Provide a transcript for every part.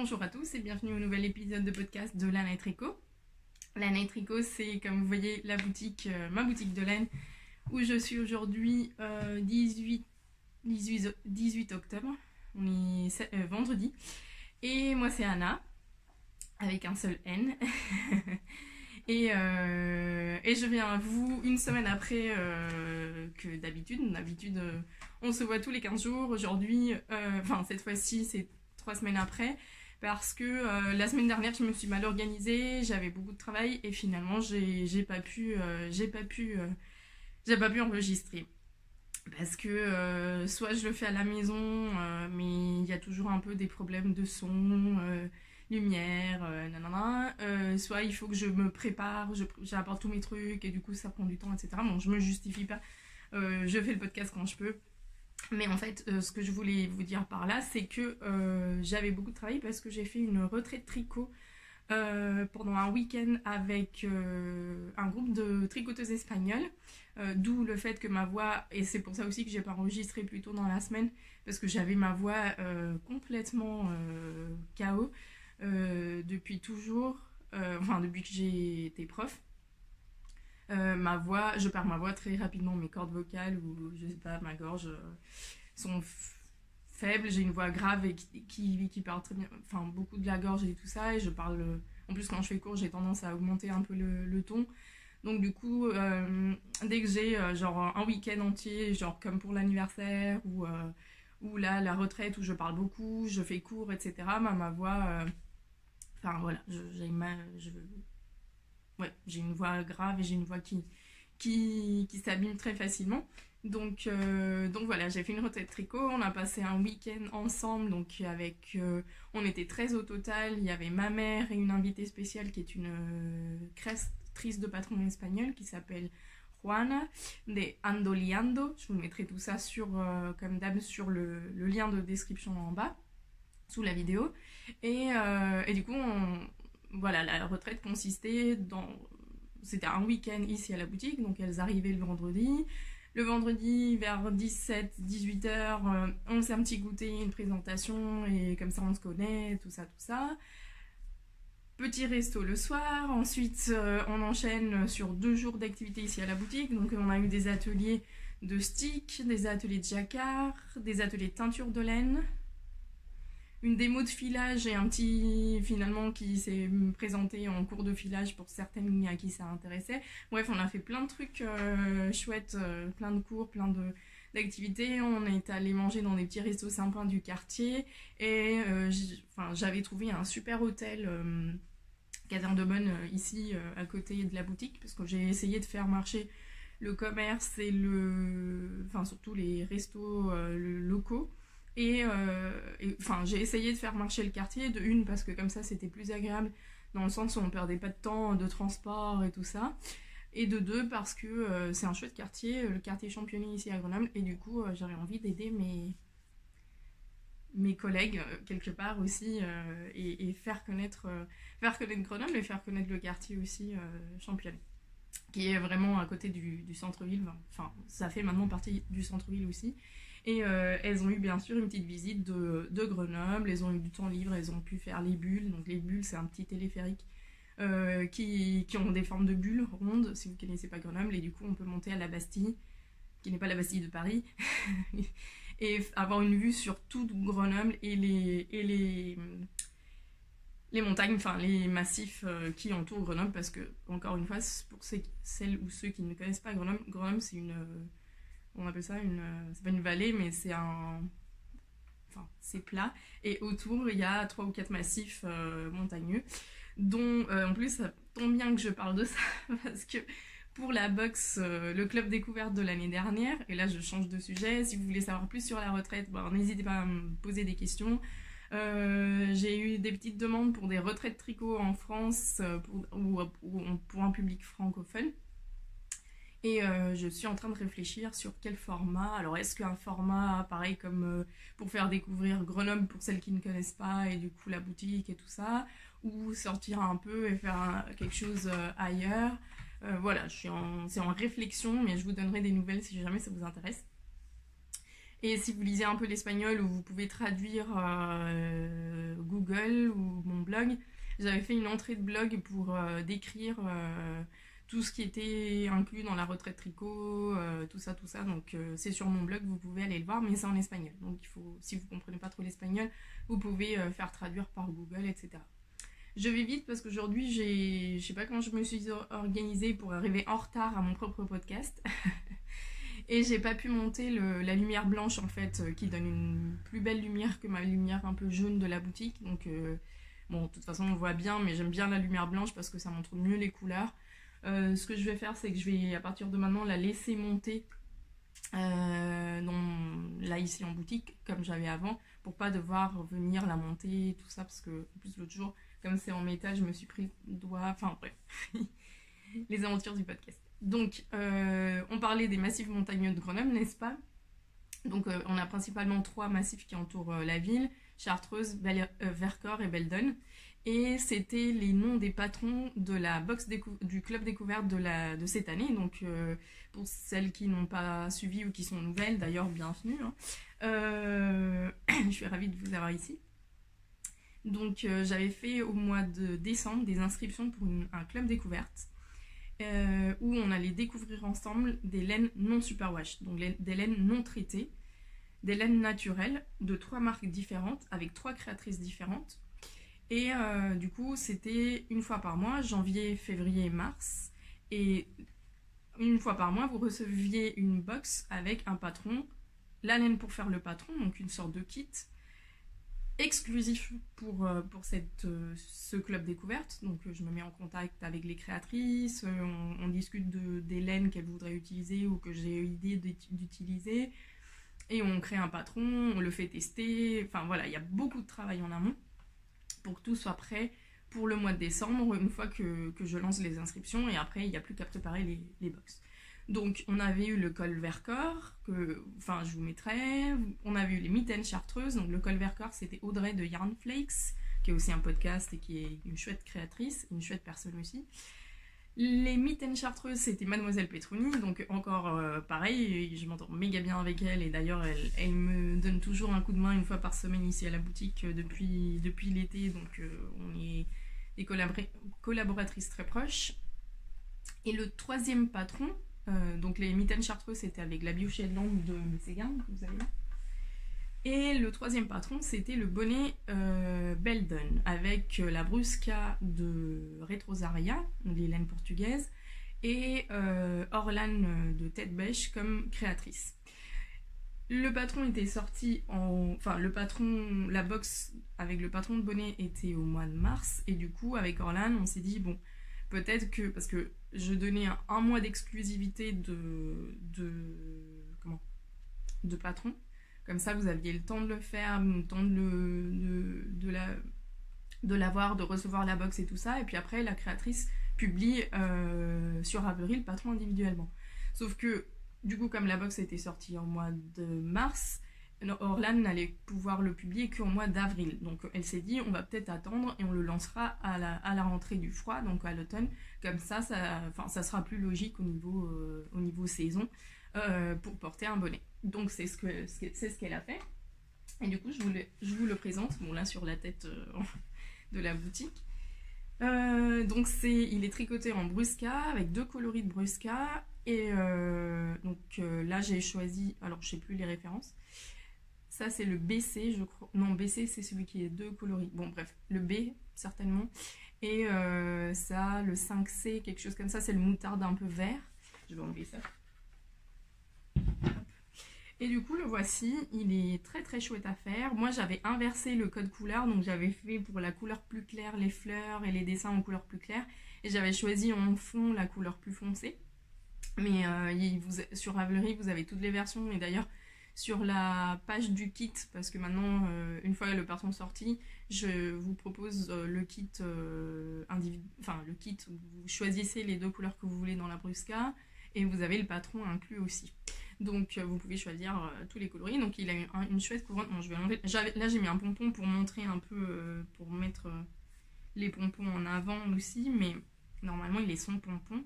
Bonjour à tous et bienvenue au nouvel épisode de podcast de Laine et Tricot. Laine et Tricot, c'est comme vous voyez la boutique, ma boutique de laine où je suis aujourd'hui 18 octobre, on est vendredi. Et moi c'est Anna, avec un seul N. et je viens à vous une semaine après que d'habitude. D'habitude on se voit tous les 15 jours. Aujourd'hui, cette fois-ci c'est 3 semaines après. Parce que la semaine dernière je me suis mal organisée, j'avais beaucoup de travail et finalement j'ai pas pu enregistrer. Parce que soit je le fais à la maison, mais il y a toujours un peu des problèmes de son, lumière, soit il faut que je me prépare, j'apporte tous mes trucs et du coup ça prend du temps, etc. Bon, je me justifie pas, je fais le podcast quand je peux. Mais en fait, ce que je voulais vous dire par là, c'est que j'avais beaucoup de travail parce que j'ai fait une retraite tricot pendant un week-end avec un groupe de tricoteuses espagnoles. D'où le fait que ma voix, et c'est pour ça aussi que j'ai pas enregistré plus tôt dans la semaine, parce que j'avais ma voix complètement KO depuis toujours, depuis que j'ai été prof. Je perds ma voix très rapidement, mes cordes vocales ou je sais pas, ma gorge sont faibles, j'ai une voix grave et qui parle très bien, beaucoup de la gorge et tout ça, et je parle, en plus quand je fais court j'ai tendance à augmenter un peu le ton, donc du coup dès que j'ai genre un week-end entier, genre comme pour l'anniversaire ou là la retraite où je parle beaucoup, je fais court, etc., ma voix, j'ai une voix grave et j'ai une voix qui s'abîme très facilement. Donc voilà, j'ai fait une retraite tricot, on a passé un week-end ensemble, donc on était 13 au total, il y avait ma mère et une invitée spéciale qui est une créatrice de patron espagnol qui s'appelle Juana de Andoliando. Je vous mettrai tout ça comme d'hab sur le lien de description en bas, sous la vidéo. Et du coup, voilà, la retraite consistait c'était un week-end ici à la boutique, donc elles arrivaient le vendredi. Le vendredi, vers 17-18h, on s'est un petit goûter, une présentation, et comme ça on se connaît, tout ça. Petit resto le soir, ensuite on enchaîne sur 2 jours d'activité ici à la boutique, donc on a eu des ateliers de stick, des ateliers de jacquard, des ateliers de teinture de laine, une démo de filage et un petit finalement qui s'est présenté en cours de filage pour certaines lignes à qui ça intéressait. Bref, on a fait plein de trucs chouettes, plein de cours, plein d'activités. On est allé manger dans des petits restos sympas du quartier et j'avais trouvé un super hôtel Caserne de Bonne ici à côté de la boutique, parce que j'ai essayé de faire marcher le commerce et surtout les restos locaux. Et j'ai essayé de faire marcher le quartier, parce que comme ça c'était plus agréable, dans le sens où on perdait pas de temps de transport et tout ça, et de 2 parce que c'est un chouette quartier, le quartier Championnet ici à Grenoble, et du coup j'avais envie d'aider mes collègues quelque part aussi, et faire connaître Grenoble et faire connaître le quartier aussi Championnet, qui est vraiment à côté du centre-ville, ça fait maintenant partie du centre-ville aussi. Et elles ont eu bien sûr une petite visite de Grenoble, elles ont eu du temps libre, elles ont pu faire les bulles. Donc les bulles, c'est un petit téléphérique qui ont des formes de bulles rondes, si vous ne connaissez pas Grenoble, et du coup on peut monter à la Bastille, qui n'est pas la Bastille de Paris, et avoir une vue sur tout Grenoble et les montagnes, les massifs qui entourent Grenoble, parce que, encore une fois, pour celles ou ceux qui ne connaissent pas Grenoble c'est on appelle ça c'est pas une vallée, mais c'est plat, et autour il y a 3 ou 4 massifs montagneux, dont en plus ça tombe bien que je parle de ça parce que pour la boxe, le club découverte de l'année dernière, et là je change de sujet, si vous voulez savoir plus sur la retraite, n'hésitez pas à me poser des questions. J'ai eu des petites demandes pour des retraites tricot en France pour un public francophone. Et je suis en train de réfléchir sur quel format. Alors est-ce qu'un format pareil comme pour faire découvrir Grenoble pour celles qui ne connaissent pas, et du coup la boutique et tout ça, ou sortir un peu et faire quelque chose ailleurs. Voilà, c'est en réflexion, mais je vous donnerai des nouvelles si jamais ça vous intéresse. Et si vous lisez un peu l'espagnol ou vous pouvez traduire Google ou mon blog, j'avais fait une entrée de blog pour décrire tout ce qui était inclus dans la retraite tricot, tout ça, tout ça. Donc c'est sur mon blog, vous pouvez aller le voir, mais c'est en espagnol. Donc il faut, si vous comprenez pas trop l'espagnol, vous pouvez faire traduire par Google, etc. Je vais vite parce qu'aujourd'hui, je sais pas comment je me suis organisée pour arriver en retard à mon propre podcast. Et j'ai pas pu monter la lumière blanche en fait, qui donne une plus belle lumière que ma lumière un peu jaune de la boutique. Donc bon, de toute façon on voit bien, mais j'aime bien la lumière blanche parce que ça montre mieux les couleurs. Ce que je vais faire, c'est que je vais à partir de maintenant la laisser monter là ici en boutique comme j'avais avant, pour pas devoir venir la monter tout ça, parce que en plus l'autre jour, comme c'est en métal, je me suis pris le doigt, enfin bref. Les aventures du podcast. Donc, on parlait des massifs montagneux de Grenoble, n'est-ce pas? Donc, on a principalement 3 massifs qui entourent la ville: Chartreuse, Vercors et Beldon. Et c'était les noms des patrons de la box du club découverte de cette année. Donc, pour celles qui n'ont pas suivi ou qui sont nouvelles, d'ailleurs, bienvenue. Hein. Je suis ravie de vous avoir ici. Donc, j'avais fait au mois de décembre des inscriptions pour un club découverte. Où on allait découvrir ensemble des laines non superwash, donc des laines non traitées, des laines naturelles de 3 marques différentes, avec 3 créatrices différentes. Et du coup, c'était une fois par mois, janvier, février, mars. Et une fois par mois, vous receviez une box avec un patron, la laine pour faire le patron, donc une sorte de kit exclusif pour ce club découverte. Donc je me mets en contact avec les créatrices, on discute des laines qu'elles voudraient utiliser ou que j'ai eu idée d'utiliser, et on crée un patron, on le fait tester. Enfin voilà, il y a beaucoup de travail en amont pour que tout soit prêt pour le mois de décembre, une fois que je lance les inscriptions, et après il n'y a plus qu'à préparer les box. Donc on avait eu le col Vercors, enfin je vous mettrai, on avait eu les mitaines chartreuses. Donc le col Vercors, c'était Audrey de Yarnflakes, qui est aussi un podcast et qui est une chouette créatrice, une chouette personne aussi. Les mitaines chartreuses, c'était Mademoiselle Petroni, donc encore pareil, je m'entends méga bien avec elle, et d'ailleurs elle me donne toujours un coup de main une fois par semaine ici à la boutique depuis l'été, donc on est des collaboratrices très proches. Et le 3e patron, donc les mitaines chartreuses, c'était avec la Biochet de Langue de Mességuin, que vous avez là. Et le 3e patron, c'était le bonnet Beldon, avec la Brusca de Retrosaria, les laines portugaises, et Orlan de Tête Bêche comme créatrice. Le patron était sorti enfin la box avec le patron de bonnet était au mois de mars, et du coup avec Orlan on s'est dit bon, peut-être que, parce que je donnais un mois d'exclusivité de patron, comme ça vous aviez le temps de le faire, le temps de l'avoir, de recevoir la box et tout ça, et puis après la créatrice publie sur Ravelry le patron individuellement. Sauf que du coup, comme la box était sortie en mois de mars, Orlan n'allait pouvoir le publier qu'au mois d'avril. Donc elle s'est dit, on va peut-être attendre et on le lancera à la rentrée du froid, donc à l'automne. Comme ça sera plus logique au niveau saison pour porter un bonnet. Donc c'est ce qu'elle a fait. Et du coup, je vous le présente, bon là sur la tête de la boutique. Donc il est tricoté en Brusca avec 2 coloris de Brusca, et là j'ai choisi, alors je sais plus les références, ça c'est le BC je crois, non BC c'est celui qui est 2 coloris, bon bref, le B certainement, et ça le 5C quelque chose comme ça, c'est le moutarde un peu vert. Je vais enlever ça. Et du coup le voici, il est très très chouette à faire. Moi j'avais inversé le code couleur, donc j'avais fait pour la couleur plus claire les fleurs et les dessins en couleur plus claire, et j'avais choisi en fond la couleur plus foncée. Mais sur Ravelry vous avez toutes les versions, et d'ailleurs sur la page du kit, parce que maintenant une fois le patron sorti, je vous propose le kit le kit où vous choisissez les 2 couleurs que vous voulez dans la Brusca, et vous avez le patron inclus aussi. Donc vous pouvez choisir tous les coloris. Donc il a une chouette couronne. Bon, je vais enlever. Là j'ai mis un pompon pour montrer un peu, pour mettre les pompons en avant aussi, mais normalement il est sans pompon.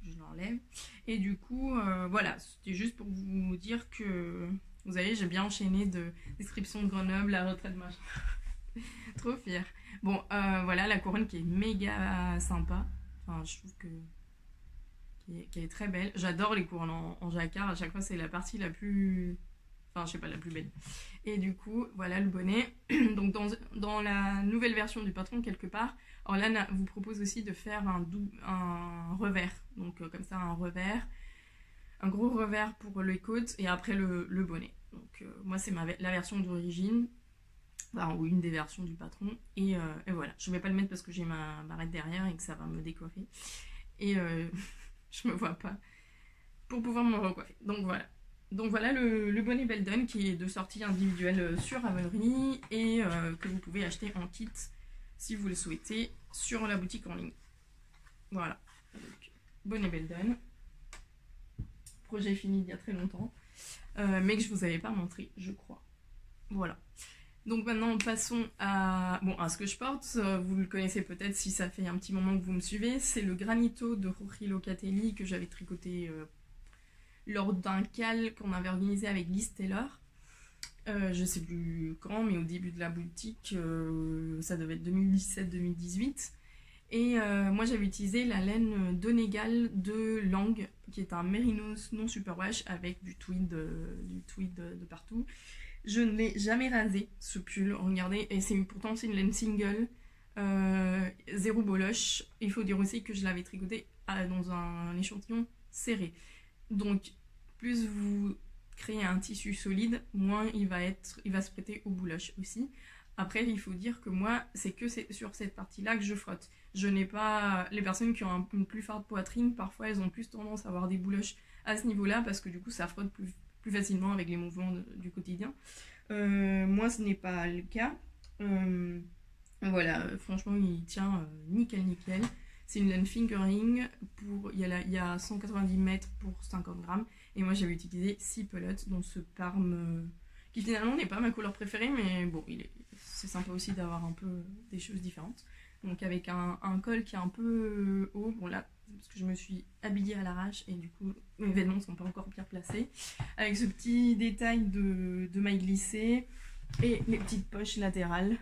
Je l'enlève. Et du coup, voilà, c'était juste pour vous dire que, vous savez, j'ai bien enchaîné de description de Grenoble, la retraite, machin. Trop fière. Bon, voilà, la couronne qui est méga sympa. Enfin, je trouve que qui est très belle. J'adore les couronnes en jacquard. À chaque fois, c'est la partie la plus... Enfin, je sais pas, la plus belle. Et du coup, voilà le bonnet. Donc, dans la nouvelle version du patron, quelque part, Orlan vous propose aussi de faire un revers. Donc, comme ça, un revers. Un gros revers pour les côtes et après le bonnet. Donc, moi, c'est la version d'origine. Enfin, ou une des versions du patron. Et voilà. Je vais pas le mettre parce que j'ai ma barrette derrière et que ça va me décoiffer. Et je me vois pas pour pouvoir me recoiffer. Donc voilà le bonnet Beldon qui est de sortie individuelle sur Ravelry et que vous pouvez acheter en kit si vous le souhaitez sur la boutique en ligne. Voilà. Donc, bonnet Beldon. Projet fini il y a très longtemps. Mais que je vous avais pas montré, je crois. Voilà. Donc maintenant passons à ce que je porte. Vous le connaissez peut-être si ça fait un petit moment que vous me suivez. C'est le Granito de Jorge Locatelli que j'avais tricoté lors d'un cal qu'on avait organisé avec Liz Taylor. Je sais plus quand, mais au début de la boutique, ça devait être 2017-2018. Et moi j'avais utilisé la laine Donegal de Lang, qui est un mérinos non superwash avec du tweed de partout. Je ne l'ai jamais rasé ce pull, regardez, et pourtant c'est une laine single, zéro boloche. Il faut dire aussi que je l'avais tricoté dans un échantillon serré. Donc plus vous créez un tissu solide, moins il va se prêter aux bouloches aussi. Après, il faut dire que moi, c'est sur cette partie-là que je frotte. Je n'ai pas... Les personnes qui ont une plus forte poitrine, parfois, elles ont plus tendance à avoir des bouloches à ce niveau-là, parce que du coup, ça frotte plus facilement avec les mouvements du quotidien. Moi, ce n'est pas le cas. Voilà, franchement, il tient nickel. C'est une laine fingering. Il y a 190 mètres pour 50 grammes. Et moi, j'avais utilisé 6 pelotes, dont ce Parme... qui finalement n'est pas ma couleur préférée, mais bon, c'est sympa aussi d'avoir un peu des choses différentes. Donc avec un col qui est un peu haut, bon là, parce que je me suis habillée à l'arrache et du coup mes vêtements ne sont pas encore bien placés. Avec ce petit détail de maille glissée et les petites poches latérales.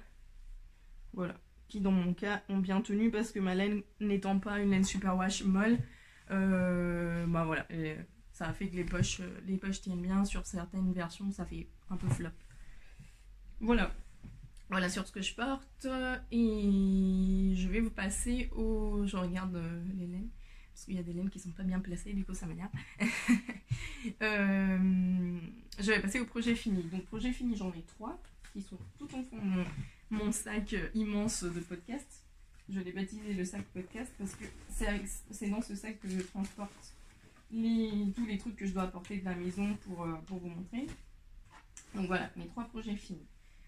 Voilà, qui dans mon cas ont bien tenu parce que ma laine n'étant pas une laine superwash molle, bah voilà, ça a fait que les poches tiennent bien. Sur certaines versions, ça fait un peu flop. Voilà sur ce que je porte. Et je vais vous passer je regarde les laines, parce qu'il y a des laines qui sont pas bien placées, du coup ça m'énerve. Je vais passer au projet fini. Donc projet fini, j'en ai 3 qui sont tout au fond de mon sac immense de podcast. Je l'ai baptisé le sac podcast parce que c'est dans ce sac que je transporte tous les trucs que je dois apporter de la maison pour vous montrer. Donc voilà, mes 3 projets finis.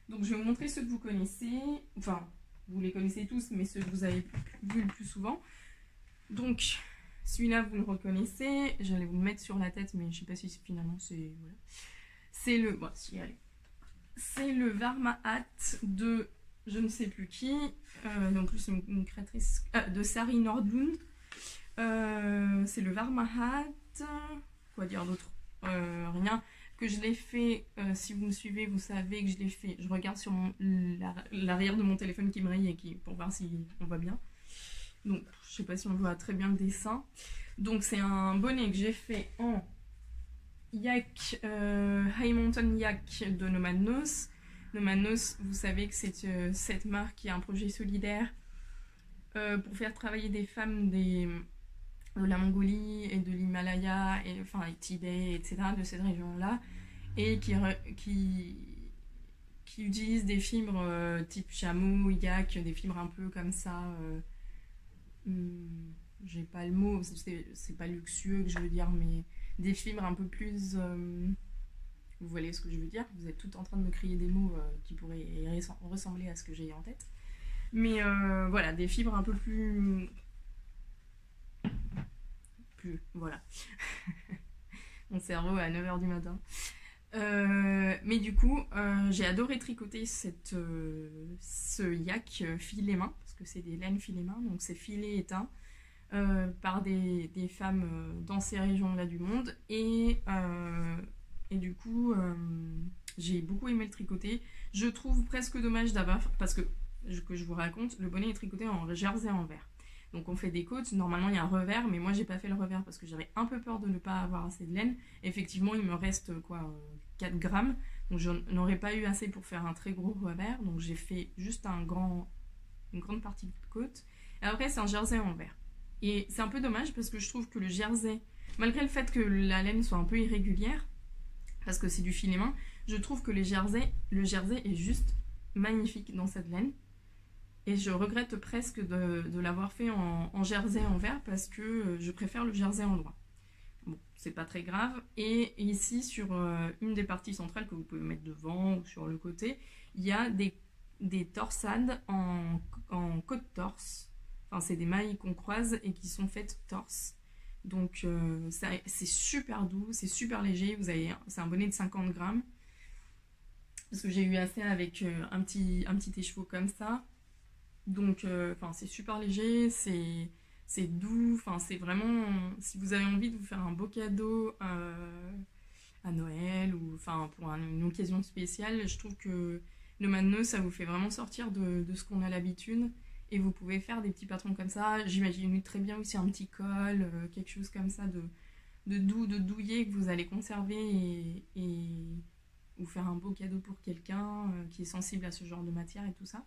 Donc je vais vous montrer ceux que vous connaissez, enfin vous les connaissez tous, mais ceux que vous avez vu le plus souvent. Donc celui-là vous le reconnaissez, j'allais vous le mettre sur la tête, mais je sais pas si finalement c'est... Voilà. C'est le... Bon, si, allez. C'est le Varma Hat de je ne sais plus qui, donc c'est une créatrice de Sari Nordlund. C'est le Varma Hat, quoi dire d'autre, rien, que je l'ai fait, si vous me suivez vous savez que je l'ai fait, je regarde sur l'arrière de mon téléphone qui brille et pour voir si on voit bien, donc je sais pas si on voit très bien le dessin. Donc c'est un bonnet que j'ai fait en yak, High Mountain Yak de Nomadnos. Nomadnos, vous savez que c'est cette marque qui a un projet solidaire pour faire travailler des femmes de la Mongolie et de l'Himalaya, et enfin Tibet, etc., de cette région-là, et qui utilisent des fibres type chameau, yak, des fibres un peu comme ça, j'ai pas le mot, c'est pas luxueux que je veux dire, mais des fibres un peu plus... vous voyez ce que je veux dire, vous êtes tout en train de me crier des mots qui pourraient ressembler à ce que j'ai en tête. Mais voilà, des fibres un peu plus voilà. Mon cerveau à 9h du matin. Mais du coup, j'ai adoré tricoter ce yak filet main, parce que c'est des laines filet main, donc c'est filet éteint, par des femmes dans ces régions-là du monde. Et du coup, j'ai beaucoup aimé le tricoter. Je trouve presque dommage d'avoir, parce que je vous raconte, le bonnet est tricoté en jersey en vert. Donc on fait des côtes, normalement il y a un revers, mais moi j'ai pas fait le revers parce que j'avais un peu peur de ne pas avoir assez de laine. Effectivement, il me reste 4 grammes, donc je n'aurais pas eu assez pour faire un très gros revers, donc j'ai fait juste une grande partie de côte. Et après c'est un jersey en vert. Et c'est un peu dommage parce que je trouve que le jersey, malgré le fait que la laine soit un peu irrégulière, parce que c'est du filet main, je trouve que le jersey est juste magnifique dans cette laine. Et je regrette presque de l'avoir fait en jersey en vert parce que je préfère le jersey en droit. Bon, c'est pas très grave. Et ici, sur une des parties centrales que vous pouvez mettre devant ou sur le côté, il y a des torsades en côte-torse. Enfin, c'est des mailles qu'on croise et qui sont faites torse. Donc, c'est super doux, c'est super léger. C'est un bonnet de 50 grammes. Parce que j'ai eu assez avec un petit écheveau comme ça. Donc, c'est super léger, c'est doux, c'est vraiment... Si vous avez envie de vous faire un beau cadeau à Noël ou pour une occasion spéciale, je trouve que le manneau, ça vous fait vraiment sortir de ce qu'on a l'habitude. Et vous pouvez faire des petits patrons comme ça. J'imagine très bien aussi un petit col, quelque chose comme ça de douillet que vous allez conserver et ou faire un beau cadeau pour quelqu'un qui est sensible à ce genre de matière et tout ça.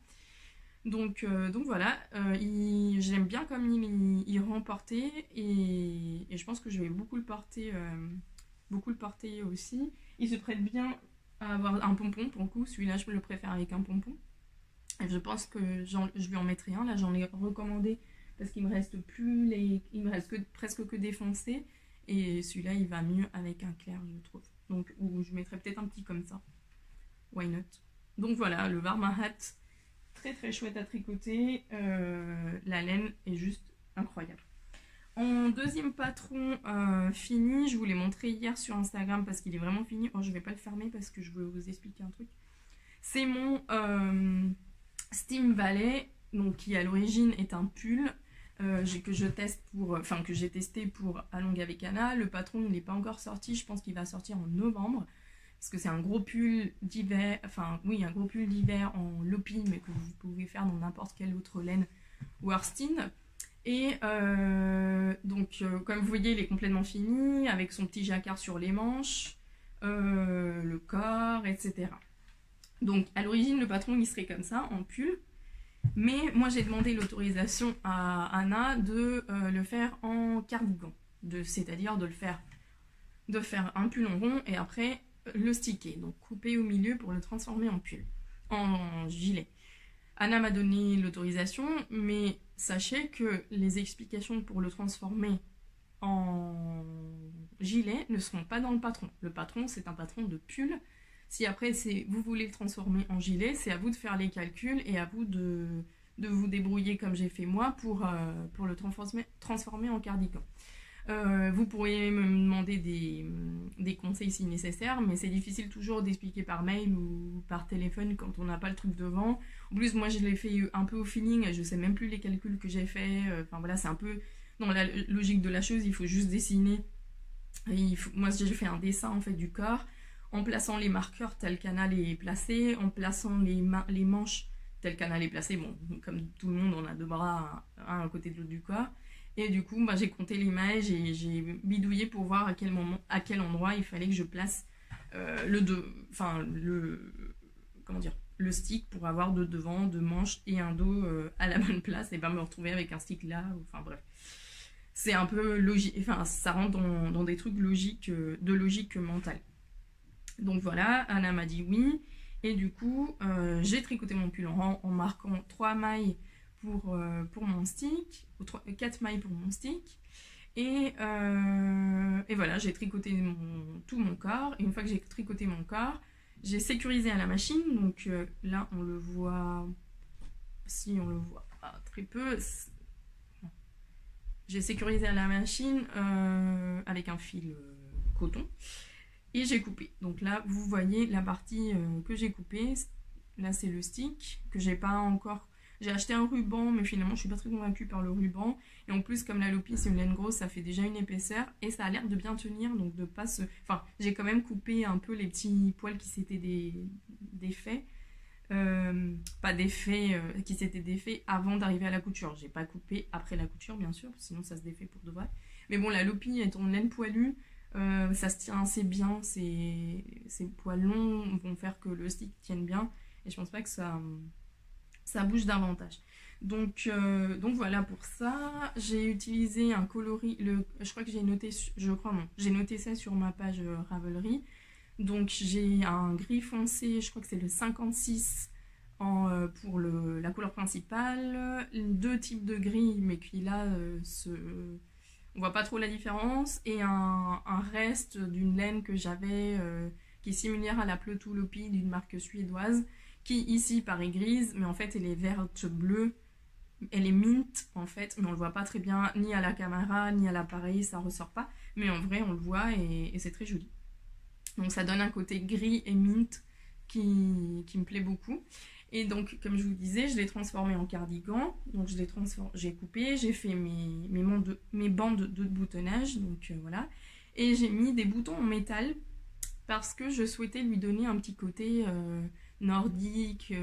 Donc voilà, j'aime bien comme il rend porté et je pense que je vais beaucoup le porter aussi. Il se prête bien à avoir un pompon pour le coup, celui-là je le préfère avec un pompon. Et je pense que je lui en mettrai un, là j'en ai recommandé parce qu'il me reste presque que défoncé et celui-là il va mieux avec un clair je trouve. Donc ou je mettrai peut-être un petit comme ça, why not. Donc voilà, le Varma Hat. Très très chouette à tricoter, la laine est juste incroyable. En deuxième patron fini, je vous l'ai montré hier sur Instagram parce qu'il est vraiment fini. Oh, je vais pas le fermer parce que je veux vous expliquer un truc. C'est mon Steam Valley, donc qui à l'origine est un pull que j'ai testé pour Along avec Anna. Le patron il n'est pas encore sorti, je pense qu'il va sortir en novembre. Parce que c'est un gros pull d'hiver, un gros pull d'hiver en lopine, mais que vous pouvez faire dans n'importe quelle autre laine worsted. Et comme vous voyez, il est complètement fini, avec son petit jacquard sur les manches, le corps, etc. Donc à l'origine, le patron il serait comme ça, en pull. Mais moi j'ai demandé l'autorisation à Anna de le faire en cardigan. C'est-à-dire de faire un pull en rond et après le sticker, donc couper au milieu pour le transformer en pull, en gilet. Anna m'a donné l'autorisation, mais sachez que les explications pour le transformer en gilet ne seront pas dans le patron. Le patron, c'est un patron de pull. Si après vous voulez le transformer en gilet, c'est à vous de faire les calculs et à vous de vous débrouiller comme j'ai fait moi pour le transformer en cardigan. Vous pourriez me demander des conseils si nécessaire, mais c'est difficile toujours d'expliquer par mail ou par téléphone quand on n'a pas le truc devant. En plus, moi je l'ai fait un peu au feeling, je sais même plus les calculs que j'ai fait. Voilà, c'est un peu dans la logique de la chose, il faut juste dessiner. Moi j'ai fait un dessin en fait du corps, en plaçant les marqueurs tel qu'Anna les placés, en plaçant les manches tel qu'Anna les placées. Bon, comme tout le monde, on a deux bras, un à côté de l'autre du corps. Et du coup, j'ai compté les mailles et j'ai bidouillé pour voir à quel endroit il fallait que je place le stick pour avoir deux devant, deux manches et un dos à la bonne place et pas me retrouver avec un stick là. Enfin bref, c'est un peu logique. Enfin, ça rentre dans des trucs de logique mentale. Donc voilà, Anna m'a dit oui. Et du coup, j'ai tricoté mon pull en rang en marquant 3 mailles pour mon stick, 4 mailles pour mon stick. Et voilà, j'ai tricoté tout mon corps. Et une fois que j'ai tricoté mon corps, j'ai sécurisé à la machine. Donc là, on le voit. Si on le voit très peu. J'ai sécurisé à la machine avec un fil coton. Et j'ai coupé. Donc là, vous voyez la partie que j'ai coupée. Là, c'est le stick que j'ai pas encore. J'ai acheté un ruban, mais finalement je suis pas très convaincue par le ruban. Et en plus, comme la Lopi c'est une laine grosse, ça fait déjà une épaisseur et ça a l'air de bien tenir, donc de pas se... Enfin, j'ai quand même coupé un peu les petits poils qui s'étaient défaits. Pas défaits, qui s'étaient défaits avant d'arriver à la couture. J'ai pas coupé après la couture, bien sûr, sinon ça se défait pour de vrai. Mais bon, la Lopi étant une laine poilue, ça se tient assez bien. Ces poils longs vont faire que le stick tienne bien et je pense pas que ça bouge davantage. Donc voilà pour ça. J'ai utilisé un coloris, je crois que j'ai noté, je crois non, j'ai noté ça sur ma page Ravelry. Donc j'ai un gris foncé, je crois que c'est le 56 pour la couleur principale, deux types de gris, mais qui là, on voit pas trop la différence, et un reste d'une laine que j'avais, qui est similaire à la Pleutou Lopi d'une marque suédoise, qui ici paraît grise, mais en fait elle est verte bleue, elle est mint en fait, mais on le voit pas très bien, ni à la caméra, ni à l'appareil, ça ressort pas, mais en vrai on le voit et c'est très joli. Donc ça donne un côté gris et mint qui me plaît beaucoup. Et donc, comme je vous disais, je l'ai transformé en cardigan. Donc j'ai coupé, j'ai fait mes bandes de boutonnage. Donc voilà. Et j'ai mis des boutons en métal parce que je souhaitais lui donner un petit côté nordique,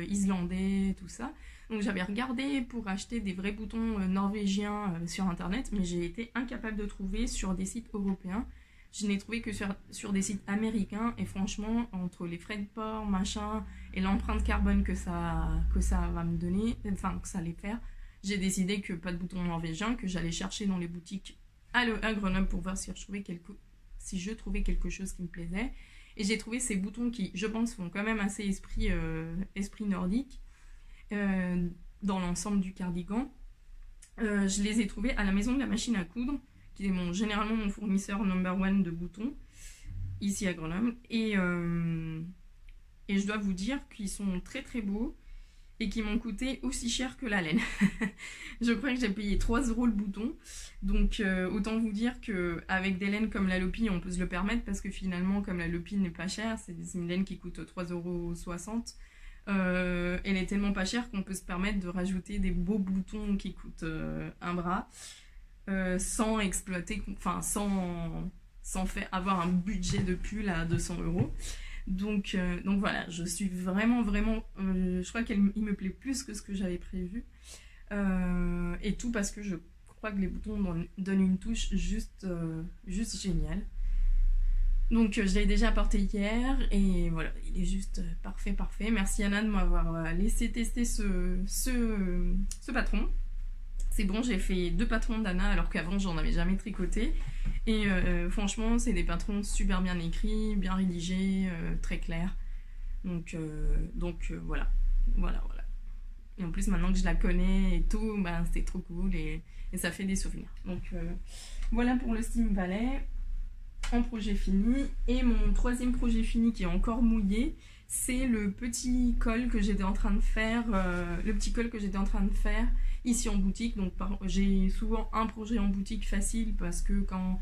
islandais, tout ça. Donc j'avais regardé pour acheter des vrais boutons norvégiens sur internet, mais j'ai été incapable de trouver sur des sites européens. Je n'ai trouvé que sur des sites américains et franchement, entre les frais de port, machin, et l'empreinte carbone que ça va me donner, enfin que ça allait faire, j'ai décidé que pas de boutons norvégiens, que j'allais chercher dans les boutiques à Grenoble pour voir si je trouvais quelque chose qui me plaisait. Et j'ai trouvé ces boutons qui, je pense, font quand même assez esprit nordique dans l'ensemble du cardigan. Je les ai trouvés à la maison de la machine à coudre, qui est généralement mon fournisseur number one de boutons, ici à Grenoble. Et je dois vous dire qu'ils sont très très beaux et qui m'ont coûté aussi cher que la laine. Je crois que j'ai payé 3 € le bouton. Donc autant vous dire qu'avec des laines comme la Lopi, on peut se le permettre parce que finalement, comme la Lopi n'est pas chère, c'est une laine qui coûte 3,60 €. Elle est tellement pas chère qu'on peut se permettre de rajouter des beaux boutons qui coûtent un bras. Sans exploiter, enfin sans faire avoir un budget de pull à 200 €. Donc voilà, je suis vraiment, je crois qu'il me plaît plus que ce que j'avais prévu. Et tout parce que je crois que les boutons donnent une touche juste géniale. Donc je l'ai déjà porté hier et voilà, il est juste parfait. Merci Anna de m'avoir laissé tester ce patron. C'est bon, j'ai fait 2 patrons d'Anna alors qu'avant j'en avais jamais tricoté. Et franchement, c'est des patrons super bien écrits, bien rédigés, très clairs. Donc voilà. Et en plus, maintenant que je la connais et tout, bah, c'était trop cool et ça fait des souvenirs. Donc voilà pour le Steam Valley. Un projet fini. Et mon troisième projet fini qui est encore mouillé, c'est le petit col que j'étais en train de faire. Ici en boutique. Donc j'ai souvent un projet en boutique facile parce que quand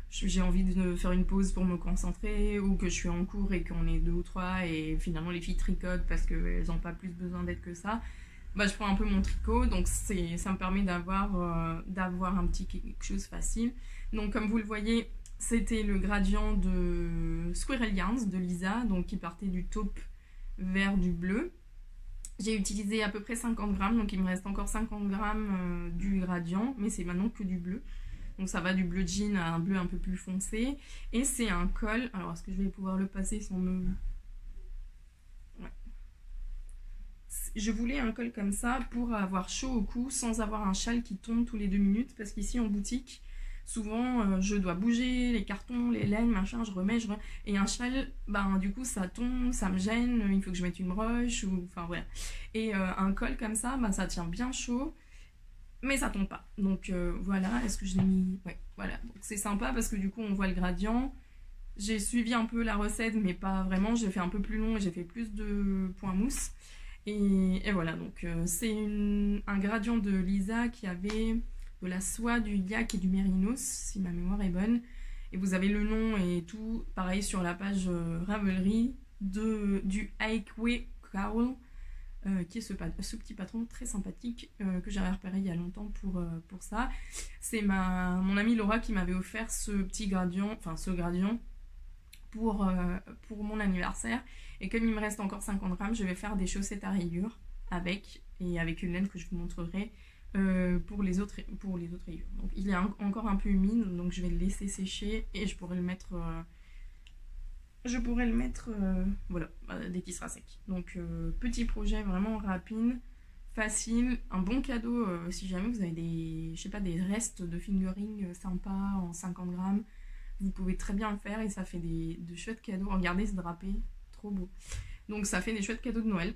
j'ai envie de faire une pause pour me concentrer ou que je suis en cours et qu'on est 2 ou 3 et finalement les filles tricotent parce qu'elles n'ont pas plus besoin d'aide que ça, bah, je prends un peu mon tricot, donc ça me permet d'avoir un petit quelque chose facile. Donc comme vous le voyez, c'était le gradient de Squirrel Yarns de Lisa, donc qui partait du taupe vers du bleu. J'ai utilisé à peu près 50 grammes, donc il me reste encore 50 grammes du gradient, mais c'est maintenant que du bleu. Donc ça va du bleu jean à un bleu un peu plus foncé. Et c'est un col, alors est-ce que je vais pouvoir le passer sans me... Ouais. Je voulais un col comme ça pour avoir chaud au cou sans avoir un châle qui tombe tous les 2 minutes, parce qu'ici en boutique, souvent je dois bouger les cartons, les laines, machin, je remets. Et un châle, ben, du coup ça tombe, ça me gêne, il faut que je mette une broche, enfin voilà. Et un col comme ça, ben, ça tient bien chaud, mais ça tombe pas. Donc voilà, est-ce que je l'ai mis... Ouais, voilà. Donc c'est sympa parce que du coup on voit le gradient. J'ai suivi un peu la recette, mais pas vraiment. J'ai fait un peu plus long et j'ai fait plus de points mousse. Et voilà, donc c'est un gradient de Lisa qui avait de la soie, du yak et du mérinos, si ma mémoire est bonne. Et vous avez le nom et tout, pareil sur la page Ravelry, du Aikwe Cowl. qui est ce petit patron très sympathique que j'avais repéré il y a longtemps pour ça. C'est mon amie Laura qui m'avait offert ce petit gradient, enfin ce gradient pour mon anniversaire. Et comme il me reste encore 50 grammes, je vais faire des chaussettes à rayures avec une laine que je vous montrerai pour les autres rayures. Donc il est encore un peu humide, donc je vais le laisser sécher et je pourrai le mettre voilà, dès qu'il sera sec. Donc petit projet vraiment rapide, facile, un bon cadeau si jamais vous avez des restes de fingering sympas en 50 grammes. Vous pouvez très bien le faire et ça fait de chouettes cadeaux. Regardez ce drapé, trop beau. Donc ça fait des chouettes cadeaux de Noël.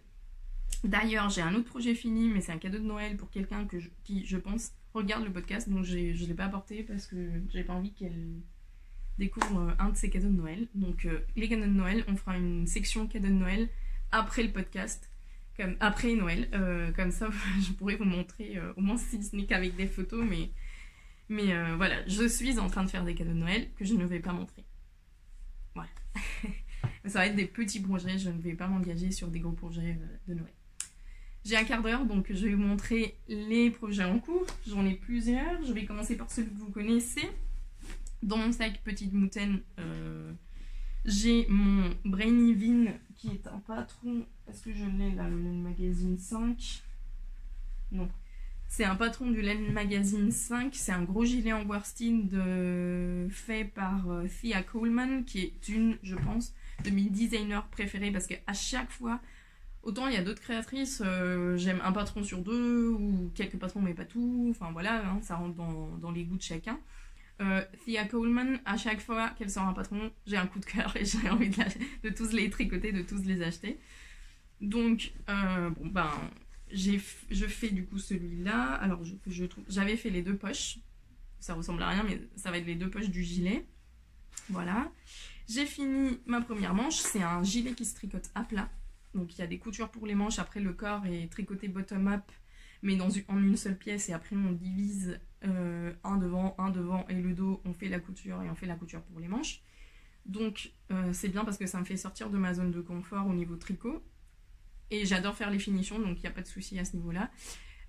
D'ailleurs, j'ai un autre projet fini, mais c'est un cadeau de Noël pour quelqu'un qui, je pense, regarde le podcast. Donc je ne l'ai pas apporté parce que j'ai pas envie qu'elle découvre un de ses cadeaux de Noël. Donc les cadeaux de Noël, on fera une section cadeaux de Noël après le podcast, après Noël. Comme ça, je pourrais vous montrer, au moins si ce n'est qu'avec des photos, mais voilà, je suis en train de faire des cadeaux de Noël que je ne vais pas montrer. Voilà. Ça va être des petits projets, je ne vais pas m'engager sur des gros projets de Noël. J'ai un quart d'heure, donc je vais vous montrer les projets en cours. J'en ai plusieurs. Je vais commencer par celui que vous connaissez. Dans mon sac Petite Moutaine, j'ai mon Brainy Vin qui est un patron. Est-ce que je l'ai là, le Laine Magazine 5? Non. C'est un patron du Laine Magazine 5. C'est un gros gilet en worsted fait par Thea Coleman, qui est je pense, de mes designers préférés parce qu'à chaque fois, autant il y a d'autres créatrices, j'aime un patron sur deux ou quelques patrons mais pas tout, enfin voilà, hein, ça rentre dans les goûts de chacun. Thea Coleman, à chaque fois qu'elle sort un patron, j'ai un coup de cœur et j'ai envie de tous les tricoter, de tous les acheter. Donc, je fais du coup celui-là. Alors, j'avais fait les deux poches, ça ressemble à rien, mais ça va être les deux poches du gilet. Voilà. J'ai fini ma première manche, c'est un gilet qui se tricote à plat. Donc il y a des coutures pour les manches, après le corps est tricoté bottom-up, mais en une seule pièce, et après on divise un devant et le dos, on fait la couture et on fait la couture pour les manches. Donc c'est bien parce que ça me fait sortir de ma zone de confort au niveau tricot. Et j'adore faire les finitions, donc il n'y a pas de souci à ce niveau-là.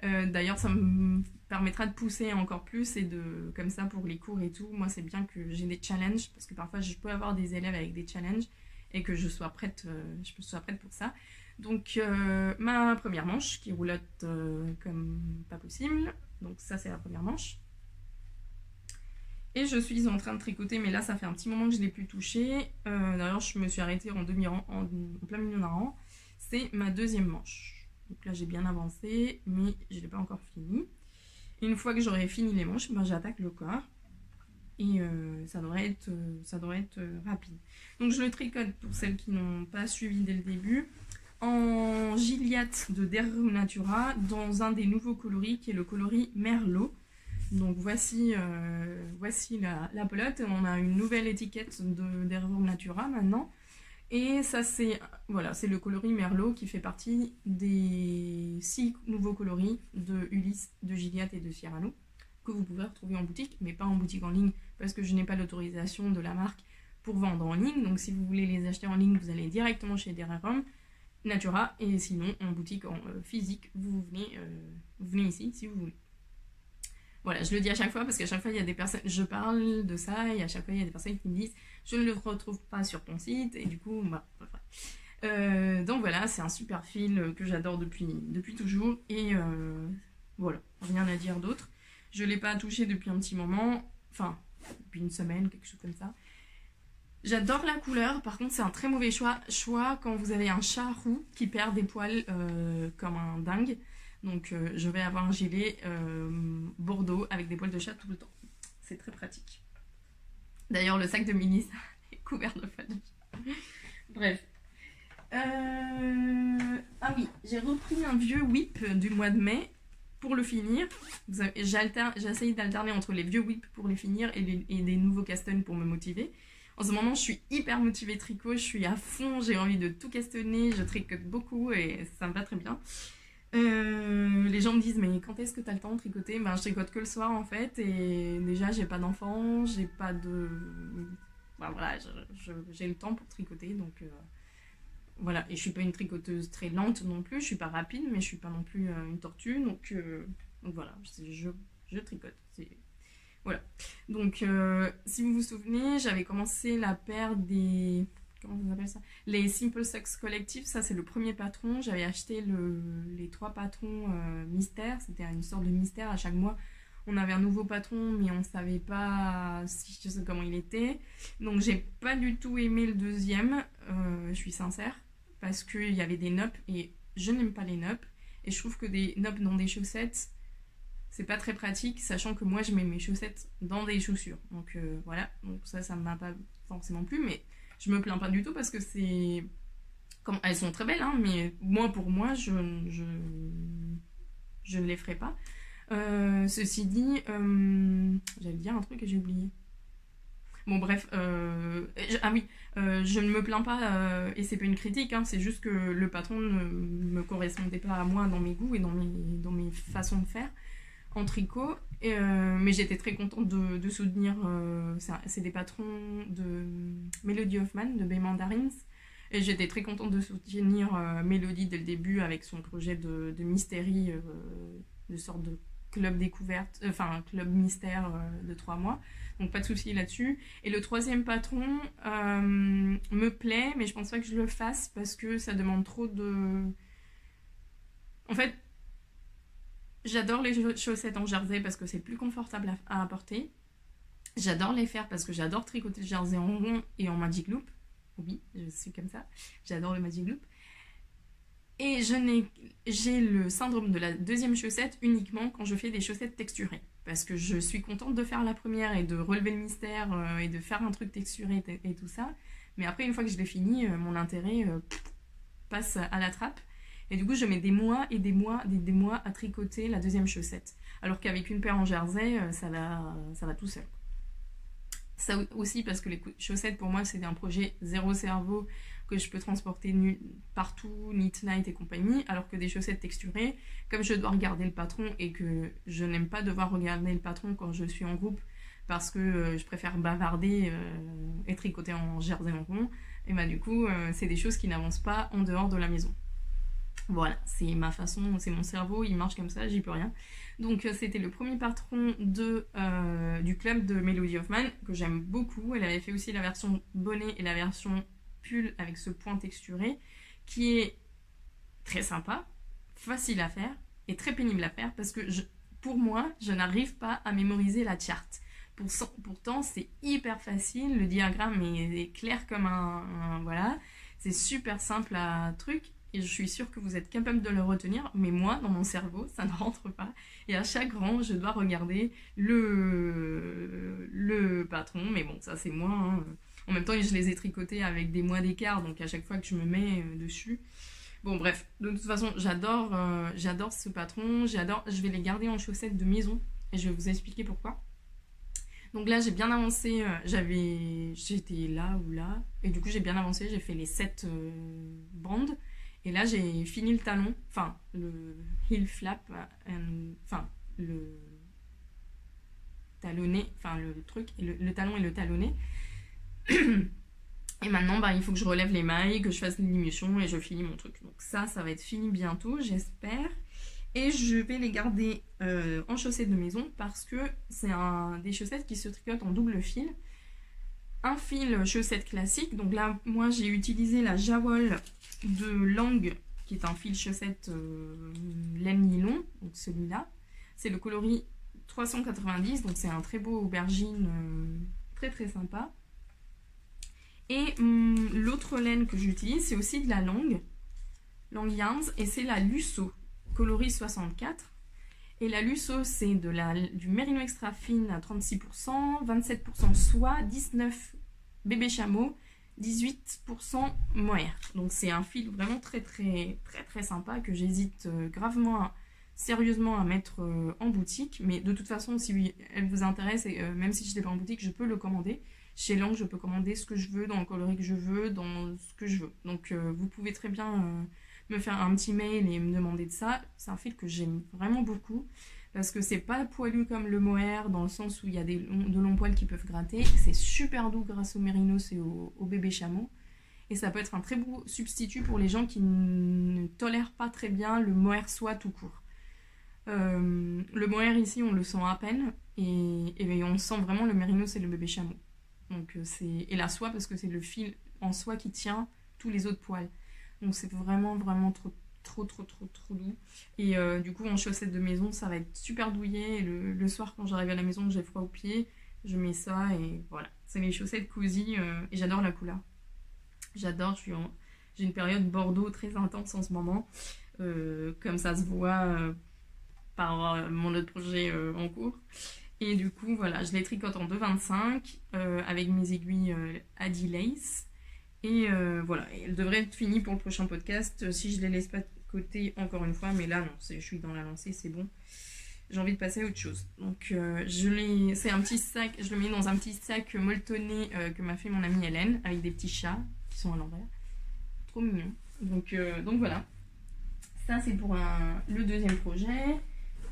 D'ailleurs, ça me permettra de pousser encore plus et comme ça pour les cours et tout. Moi, c'est bien que j'ai des challenges parce que parfois je peux avoir des élèves avec des challenges et que je sois prête pour ça. Donc, ma première manche qui roulotte comme pas possible. Donc, ça, c'est la première manche. Et je suis en train de tricoter, mais là, ça fait un petit moment que je ne l'ai plus touché. D'ailleurs, je me suis arrêtée en demi-rang, en plein milieu d'un rang. C'est ma deuxième manche. Donc là, j'ai bien avancé, mais je ne l'ai pas encore fini. Une fois que j'aurai fini les manches, j'attaque le corps. Et ça devrait être rapide. Donc je le tricote pour celles qui n'ont pas suivi dès le début. En Gilliatt de Derrum Natura, dans un des nouveaux coloris, qui est le coloris Merlot. Donc voici la pelote. On a une nouvelle étiquette de Derrum Natura maintenant. Et ça, c'est le coloris Merlot qui fait partie des 6 nouveaux coloris de Ulysse, de Gilliatt et de Cyrano que vous pouvez retrouver en boutique, mais pas en boutique en ligne parce que je n'ai pas l'autorisation de la marque pour vendre en ligne. Donc si vous voulez les acheter en ligne, vous allez directement chez Derrum Natura, et sinon en boutique physique, vous venez ici si vous voulez. Voilà, je le dis à chaque fois parce qu'à chaque fois il y a des personnes, je parle de ça et à chaque fois il y a des personnes qui me disent je ne le retrouve pas sur ton site, et du coup donc voilà, c'est un super fil que j'adore depuis toujours, et voilà, rien à dire d'autre. Je ne l'ai pas touché depuis un petit moment, enfin depuis une semaine, quelque chose comme ça. J'adore la couleur, par contre c'est un très mauvais choix quand vous avez un chat roux qui perd des poils comme un dingue. Donc je vais avoir un gilet bordeaux avec des poils de chat tout le temps. C'est très pratique. D'ailleurs le sac de Mélissa est couvert de poils de chat. Bref. Ah oui, j'ai repris un vieux whip du mois de mai pour le finir. J'essaye d'alterner entre les vieux whips pour les finir et des nouveaux castones pour me motiver. En ce moment je suis hyper motivée tricot, je suis à fond, j'ai envie de tout castonner, je tricote beaucoup et ça me va très bien. Les gens me disent mais quand est-ce que tu as le temps de tricoter? Je tricote que le soir en fait, et déjà j'ai pas d'enfants, j'ai pas de... voilà, j'ai le temps pour tricoter, donc voilà, et je suis pas une tricoteuse très lente non plus, je suis pas rapide, mais je suis pas non plus une tortue, donc voilà, je tricote. Voilà. Donc, si vous vous souvenez, j'avais commencé la paire des... Comment on appelle ça? Les Simple Socks Collective, ça c'est le premier patron. J'avais acheté les 3 patrons mystères, c'était une sorte de mystère à chaque mois. On avait un nouveau patron, mais on ne savait pas comment il était. Donc, j'ai pas du tout aimé le deuxième, je suis sincère, parce qu'il y avait des noppes et je n'aime pas les noppes. Et je trouve que des noppes dans des chaussettes, c'est pas très pratique, sachant que moi je mets mes chaussettes dans des chaussures. Donc voilà, donc ça m'a pas forcément plu, mais je me plains pas du tout parce que c'est... Elles sont très belles, hein, mais moi pour moi, je ne les ferai pas. Ceci dit, j'allais dire un truc et j'ai oublié. Bon bref, ah oui, je ne me plains pas et c'est pas une critique, hein, c'est juste que le patron ne me correspondait pas à moi dans mes goûts et dans mes façons de faire en tricot, mais j'étais très contente de soutenir, c'est des patrons de Melody Hoffman, de Bay Mandarins, et j'étais très contente de soutenir Melody dès le début avec son projet de mystérie, de sorte de club découverte, enfin club mystère de 3 mois, donc pas de souci là-dessus. Et le troisième patron me plaît, mais je pense pas que je le fasse parce que ça demande trop de... En fait, j'adore les chaussettes en jersey parce que c'est plus confortable à porter. J'adore les faire parce que j'adore tricoter le jersey en rond et en magic loop. Oui, je suis comme ça. J'adore le magic loop. Et j'ai le syndrome de la deuxième chaussette uniquement quand je fais des chaussettes texturées. Parce que je suis contente de faire la première et de relever le mystère et de faire un truc texturé et tout ça. Mais après, une fois que je l'ai fini, mon intérêt passe à la trappe. Et du coup, je mets des mois et des mois à tricoter la deuxième chaussette. Alors qu'avec une paire en jersey, ça va tout seul. Ça aussi parce que les chaussettes, pour moi, c'est un projet zéro cerveau que je peux transporter partout, knit night et compagnie. Alors que des chaussettes texturées, comme je dois regarder le patron et que je n'aime pas devoir regarder le patron quand je suis en groupe parce que je préfère bavarder et tricoter en jersey en rond, et bah du coup, c'est des choses qui n'avancent pas en dehors de la maison. Voilà, c'est ma façon, c'est mon cerveau, il marche comme ça, j'y peux rien. Donc c'était le premier patron du club de Melody Hoffman, que j'aime beaucoup. Elle avait fait aussi la version bonnet et la version pull avec ce point texturé, qui est très sympa, facile à faire et très pénible à faire, parce que pour moi, je n'arrive pas à mémoriser la charte. Pourtant, c'est hyper facile, le diagramme est clair comme voilà, c'est super simple à truc. Et je suis sûre que vous êtes capable de le retenir, mais moi, dans mon cerveau, ça ne rentre pas. Et à chaque rang, je dois regarder le patron, mais bon, ça c'est moi. Hein. En même temps, je les ai tricotés avec des mois d'écart, donc à chaque fois que je me mets dessus. Bon, bref, de toute façon, j'adore ce patron. Je vais les garder en chaussettes de maison, et je vais vous expliquer pourquoi. Donc là, j'ai bien avancé, j'étais là ou là, et du coup, j'ai bien avancé, j'ai fait les 7 bandes. Et là, j'ai fini le talon, enfin, le heel flap, enfin, le talonné, enfin, le truc, le talon et le talonné. Et maintenant, bah, il faut que je relève les mailles, que je fasse l'élimination et je finis mon truc. Donc ça va être fini bientôt, j'espère. Et je vais les garder en chaussettes de maison parce que c'est des chaussettes qui se tricotent en double fil. Un fil chaussette classique, donc là, moi, j'ai utilisé la Jawol de Lang, qui est un fil chaussette laine nylon, donc celui-là. C'est le coloris 390, donc c'est un très beau aubergine, très très sympa. Et l'autre laine que j'utilise, c'est aussi de la Lang Yarns, et c'est la Lusso, coloris 64. Et la Lusso, c'est du Merino Extra Fine à 36%, 27% soie, 19% bébé chameau, 18% mohair. Donc c'est un fil vraiment très très très très sympa que j'hésite gravement, sérieusement à mettre en boutique. Mais de toute façon, si elle vous intéresse, et même si je ne l'ai pas en boutique, je peux le commander. Chez Lang, je peux commander ce que je veux, dans le coloris que je veux, dans ce que je veux. Donc vous pouvez très bien me faire un petit mail et me demander de ça. C'est un fil que j'aime vraiment beaucoup parce que c'est pas poilu comme le mohair dans le sens où il y a de longs poils qui peuvent gratter. C'est super doux grâce au mérinos et au bébé chameau. Et ça peut être un très beau substitut pour les gens qui ne tolèrent pas très bien le mohair soie tout court. Le mohair ici, on le sent à peine. Et on sent vraiment le mérinos et le bébé chameau. Donc, et la soie, parce que c'est le fil en soie qui tient tous les autres poils. Donc c'est vraiment, vraiment trop doux. Et du coup, en chaussettes de maison, ça va être super douillet. Et le soir, quand j'arrive à la maison, j'ai froid aux pieds, je mets ça et voilà. C'est mes chaussettes cosy et j'adore la couleur. J'adore, j'ai une période Bordeaux très intense en ce moment. Comme ça se voit par mon autre projet en cours. Et du coup, voilà, je les tricote en 2,25 avec mes aiguilles Adi Lace. Et voilà, et elles devraient être finies pour le prochain podcast si je les laisse pas de côté encore une fois. Mais là, non, je suis dans la lancée, c'est bon. J'ai envie de passer à autre chose. Donc, c'est un petit sac, je le mets dans un petit sac molletonné que m'a fait mon amie Hélène avec des petits chats qui sont à l'envers. Trop mignon. Donc voilà. Ça, c'est pour le deuxième projet.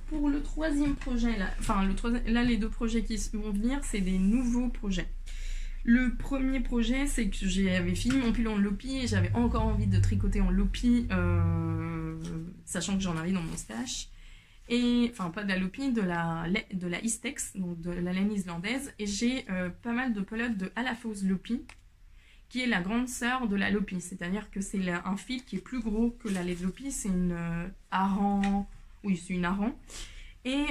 Pour le troisième projet, là, les deux projets qui vont venir, c'est des nouveaux projets. Le premier projet, c'est que j'avais fini mon pull en lopi et j'avais encore envie de tricoter en lopi, sachant que j'en avais dans mon stash. Et, enfin, pas de la lopi, de la Istex, donc de la laine islandaise. Et j'ai pas mal de pelotes de Alafos Lopi, qui est la grande sœur de la lopi. C'est-à-dire que c'est un fil qui est plus gros que la laine lopi. C'est une hareng. Oui, c'est une hareng. Et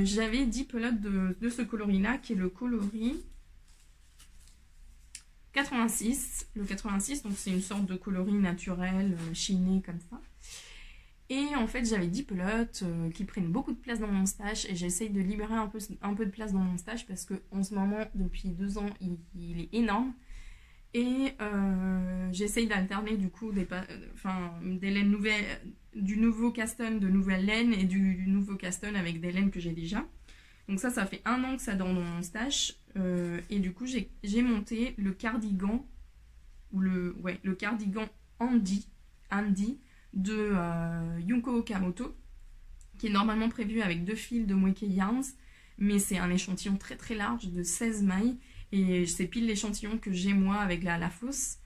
j'avais 10 pelotes de ce coloris-là, qui est le coloris 86. Le 86, donc c'est une sorte de coloris naturel, chiné comme ça. Et en fait, j'avais 10 pelotes qui prennent beaucoup de place dans mon stash. Et j'essaye de libérer un peu de place dans mon stash parce qu'en ce moment, depuis 2 ans, il est énorme. Et j'essaye d'alterner du coup des laines nouvelles, du nouveau caston de nouvelles laines et du nouveau caston avec des laines que j'ai déjà. Donc ça fait 1 an que ça dans mon stash. Et du coup, j'ai monté le cardigan, le cardigan Andy de Yunko Okamoto, qui est normalement prévu avec 2 fils de Moeke Yarns, mais c'est un échantillon très très large de 16 mailles. Et c'est pile l'échantillon que j'ai moi avec la Alafos.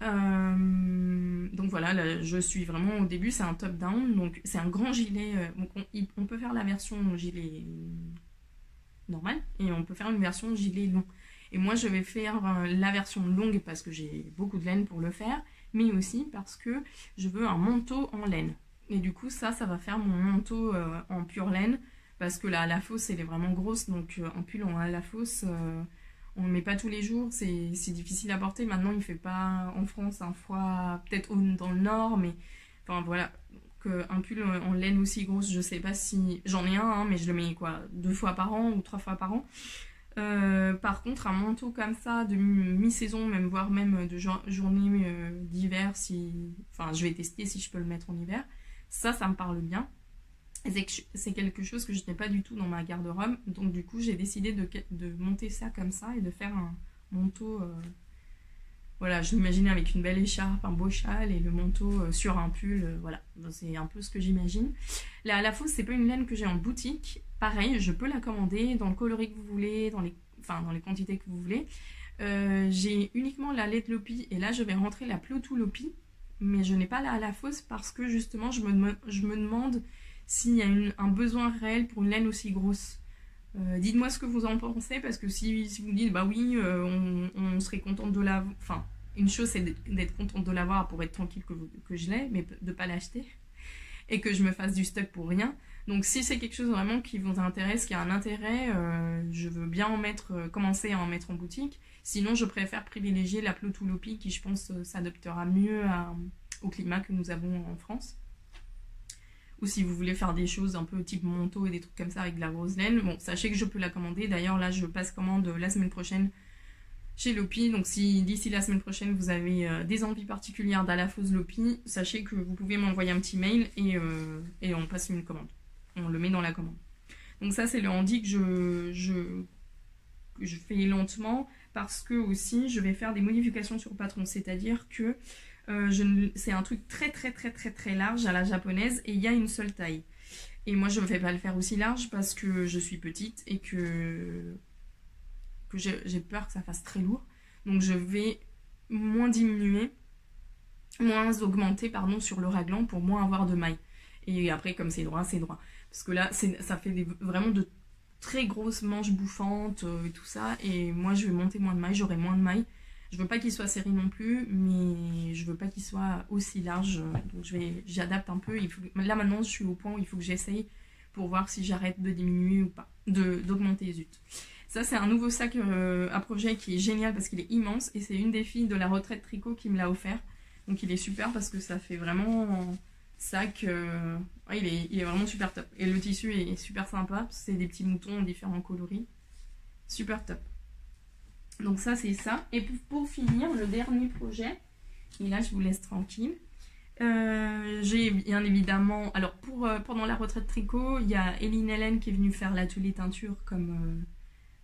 Donc voilà, là, je suis vraiment au début, c'est un top down, donc c'est un grand gilet. Donc on peut faire la version gilet normal et on peut faire une version gilet long. Et moi je vais faire la version longue parce que j'ai beaucoup de laine pour le faire, mais aussi parce que je veux un manteau en laine. Et du coup ça va faire mon manteau en pure laine parce que la Alafos elle est vraiment grosse, donc un pull en Alafos... on ne le met pas tous les jours, c'est difficile à porter. Maintenant, il ne fait pas en France un froid, peut-être dans le nord, mais enfin voilà. Un pull en laine aussi grosse, je sais pas si... J'en ai un, hein, mais je le mets quoi, 2 fois par an ou 3 fois par an. Par contre, un manteau comme ça, de mi-saison, voire même de journée d'hiver, enfin, je vais tester si je peux le mettre en hiver. Ça me parle bien. C'est quelque chose que je n'ai pas du tout dans ma garde-robe. Donc du coup, j'ai décidé de monter ça comme ça et de faire un manteau... voilà, je l'imaginais avec une belle écharpe, un beau châle et le manteau sur un pull. Voilà, c'est un peu ce que j'imagine. La Alafos, c'est pas une laine que j'ai en boutique. Pareil, je peux la commander dans le coloris que vous voulez, dans les quantités que vous voulez. J'ai uniquement la Let Lopi et là, je vais rentrer la Plotou Lopi. Mais je n'ai pas la Alafos parce que justement, je me demande... s'il y a un besoin réel pour une laine aussi grosse. Dites-moi ce que vous en pensez, parce que si vous me dites, bah oui, on serait contente de l'avoir... Enfin, une chose, c'est d'être contente de l'avoir pour être tranquille que je l'ai, mais de ne pas l'acheter. Et que je me fasse du stock pour rien. Donc si c'est quelque chose vraiment qui vous intéresse, qui a un intérêt, je veux bien commencer à en mettre en boutique. Sinon, je préfère privilégier la Plotou Lopi, qui je pense s'adaptera mieux au climat que nous avons en France. Ou si vous voulez faire des choses un peu type manteau et des trucs comme ça avec de la grosse laine, bon, sachez que je peux la commander. D'ailleurs, là, je passe commande la semaine prochaine chez Lopi. Donc, si d'ici la semaine prochaine, vous avez des envies particulières d'Alafos Lopi, sachez que vous pouvez m'envoyer un petit mail et on passe une commande. On le met dans la commande. Donc, ça, c'est le handi que je fais lentement parce que aussi, je vais faire des modifications sur le patron. C'est-à-dire que c'est un truc très très très très très large à la japonaise et il y a une seule taille. Et moi je ne vais pas le faire aussi large parce que je suis petite et que j'ai peur que ça fasse très lourd. Donc je vais moins diminuer moins augmenter pardon, sur le raglan pour moins avoir de mailles. Et après, comme c'est droit, c'est droit. Parce que là, ça fait vraiment de très grosses manches bouffantes et tout ça. Et moi, je vais monter moins de mailles, j'aurai moins de mailles. Je veux pas qu'il soit serré non plus, mais je veux pas qu'il soit aussi large. Donc j'adapte un peu. Là maintenant, je suis au point où il faut que j'essaye pour voir si j'arrête de diminuer ou pas, d'augmenter, zut. Ça, c'est un nouveau sac à projet qui est génial parce qu'il est immense et c'est une des filles de la retraite tricot qui me l'a offert. Donc il est super parce que ça fait vraiment sac. Ouais, il est vraiment super top. Et le tissu est super sympa. C'est des petits moutons en différents coloris. Super top. Donc ça, c'est ça. Et pour finir, le dernier projet, et là, je vous laisse tranquille. J'ai bien évidemment... Alors, pendant la retraite tricot, il y a Eline Hélène qui est venue faire l'atelier teinture comme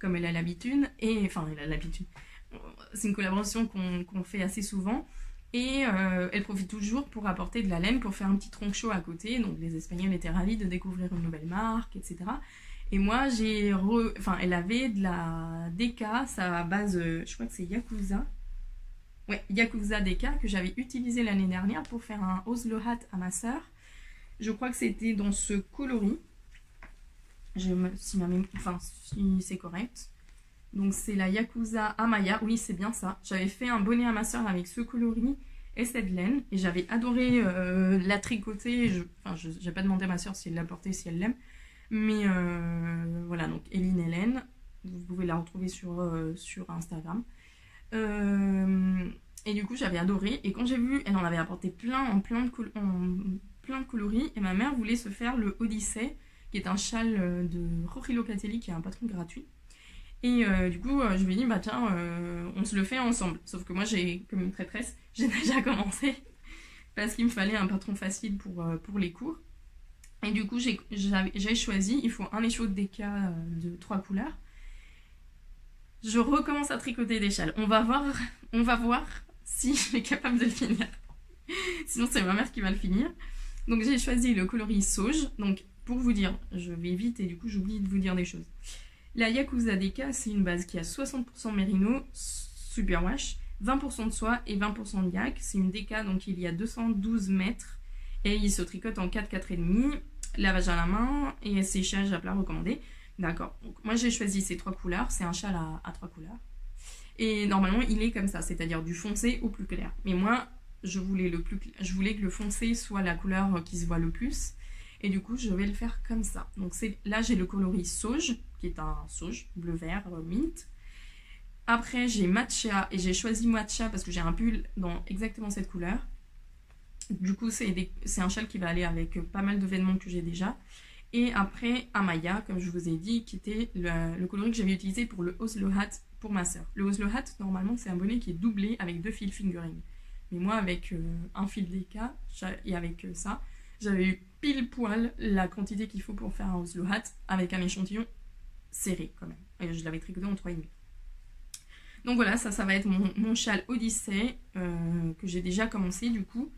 elle a l'habitude. Et enfin, elle a l'habitude. C'est une collaboration qu'on fait assez souvent. Et elle profite toujours pour apporter de la laine pour faire un petit tronc chaud à côté. Donc, les Espagnols étaient ravis de découvrir une nouvelle marque, etc. Et moi, elle avait de la DK, sa base, je crois que c'est Yakuza. Ouais, Yakuza DK, que j'avais utilisé l'année dernière pour faire un Oslo hat à ma sœur. Je crois que c'était dans ce coloris. Si c'est correct. Donc c'est la Yakuza Amaya, oui c'est bien ça. J'avais fait un bonnet à ma soeur avec ce coloris et cette laine. Et j'avais adoré la tricoter. J'ai pas demandé à ma soeur si elle l'a portée, si elle l'aime. Mais voilà, donc Eline Hélène, vous pouvez la retrouver sur Instagram. Et du coup j'avais adoré. Et quand j'ai vu, elle en avait apporté plein de coloris. Et ma mère voulait se faire le Odyssey, qui est un châle de Rory Locatelli, qui est un patron gratuit. Et du coup, je lui ai dit, bah tiens, on se le fait ensemble. Sauf que moi, comme une traîtresse, j'ai déjà commencé. Parce qu'il me fallait un patron facile pour les cours. Et du coup, j'ai choisi, il faut un écheveau de DK de 3 couleurs. Je recommence à tricoter des châles. On va voir si je suis capable de le finir. Sinon, c'est ma mère qui va le finir. Donc, j'ai choisi le coloris sauge. Donc, pour vous dire, je vais vite et du coup, j'oublie de vous dire des choses. La Yakuza DK, c'est une base qui a 60% mérino, superwash, 20% de soie et 20% de yak. C'est une DK, donc il y a 212 mètres et il se tricote en 4, 4,5. Lavage à la main et séchage à plat recommandé. D'accord, donc moi j'ai choisi ces 3 couleurs, c'est un châle à 3 couleurs. Et normalement il est comme ça, c'est-à-dire du foncé au plus clair. Mais moi je voulais que le foncé soit la couleur qui se voit le plus. Et du coup je vais le faire comme ça. Donc là j'ai le coloris sauge, qui est un sauge bleu-vert mint. Après j'ai matcha, et j'ai choisi matcha parce que j'ai un pull dans exactement cette couleur. Du coup c'est un châle qui va aller avec pas mal de vêtements que j'ai déjà. Et après Amaya, comme je vous ai dit, qui était le coloris que j'avais utilisé pour le Oslo hat pour ma soeur. Le Oslo hat, normalement c'est un bonnet qui est doublé avec 2 fils fingering. Mais moi avec un fil DK et avec ça, j'avais eu pile poil la quantité qu'il faut pour faire un Oslo hat avec un échantillon serré quand même. Et je l'avais tricoté en 3,5. Donc voilà, ça va être mon châle Odyssey que j'ai déjà commencé du coup.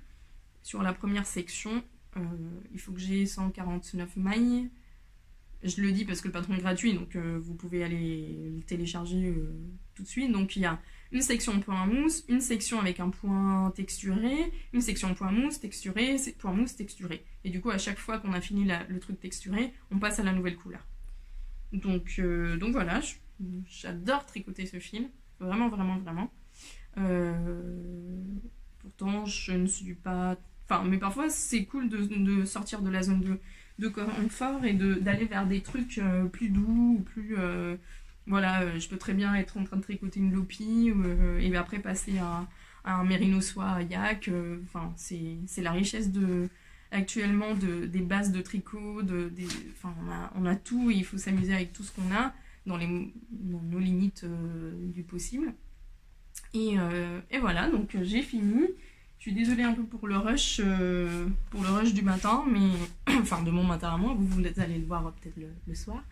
Sur la première section, il faut que j'ai 149 mailles. Je le dis parce que le patron est gratuit, donc vous pouvez aller le télécharger tout de suite. Donc il y a une section point mousse, une section avec un point texturé, une section point mousse, texturé, point mousse, texturé. Et du coup, à chaque fois qu'on a fini le truc texturé, on passe à la nouvelle couleur. Donc voilà, j'adore tricoter ce fil. Vraiment, vraiment, vraiment. Pourtant, je ne suis pas... Enfin, mais parfois, c'est cool de sortir de la zone de confort et d'aller vers des trucs plus doux ou plus... voilà, je peux très bien être en train de tricoter une loopy et après passer à un mérino soie yak. Enfin, c'est la richesse actuellement des bases de tricot. On a tout et il faut s'amuser avec tout ce qu'on a dans nos limites du possible. Et voilà, donc j'ai fini. Je suis désolée un peu pour le rush du matin, mais enfin de mon matin à moi, vous allez le voir peut-être le soir.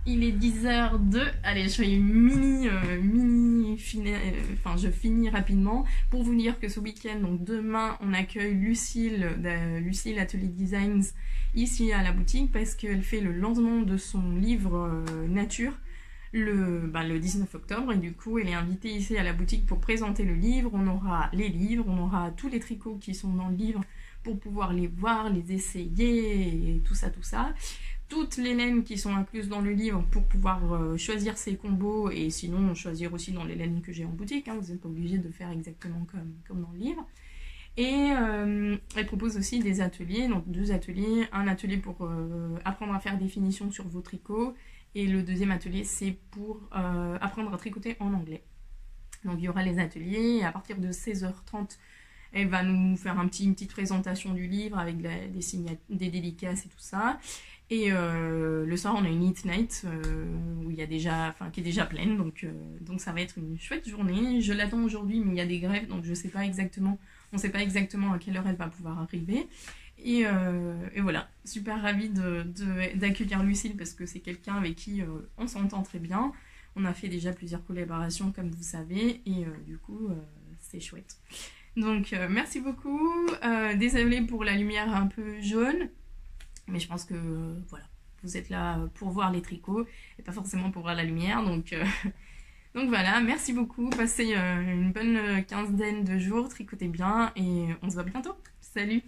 Il est 10h02. Allez, je fais une je finis rapidement pour vous dire que ce week-end, donc demain, on accueille Lucille Atelier Designs ici à la boutique parce qu'elle fait le lancement de son livre nature. le 19 octobre et du coup elle est invitée ici à la boutique pour présenter le livre. On aura les livres, on aura tous les tricots qui sont dans le livre pour pouvoir les voir, les essayer et tout ça, tout ça. Toutes les laines qui sont incluses dans le livre pour pouvoir choisir ses combos et sinon choisir aussi dans les laines que j'ai en boutique, hein, vous n'êtes pas obligé de faire exactement comme dans le livre. Et elle propose aussi des ateliers, donc 2 ateliers, un atelier pour apprendre à faire des finitions sur vos tricots et le deuxième atelier c'est pour apprendre à tricoter en anglais. Donc il y aura les ateliers et à partir de 16h30 elle va nous faire une petite présentation du livre avec des dédicaces et tout ça. Et le soir, on a une Eat Night où il y a qui est déjà pleine, donc ça va être une chouette journée. Je l'attends aujourd'hui, mais il y a des grèves, donc on ne sait pas exactement à quelle heure elle va pouvoir arriver. Et voilà, super ravie d'accueillir Lucille parce que c'est quelqu'un avec qui on s'entend très bien. On a fait déjà plusieurs collaborations, comme vous savez, et du coup, c'est chouette. Donc, merci beaucoup. Désolée pour la lumière un peu jaune. Mais je pense que voilà, vous êtes là pour voir les tricots et pas forcément pour voir la lumière. Donc voilà, merci beaucoup. Passez une bonne quinzaine de jours, tricotez bien et on se voit bientôt. Salut!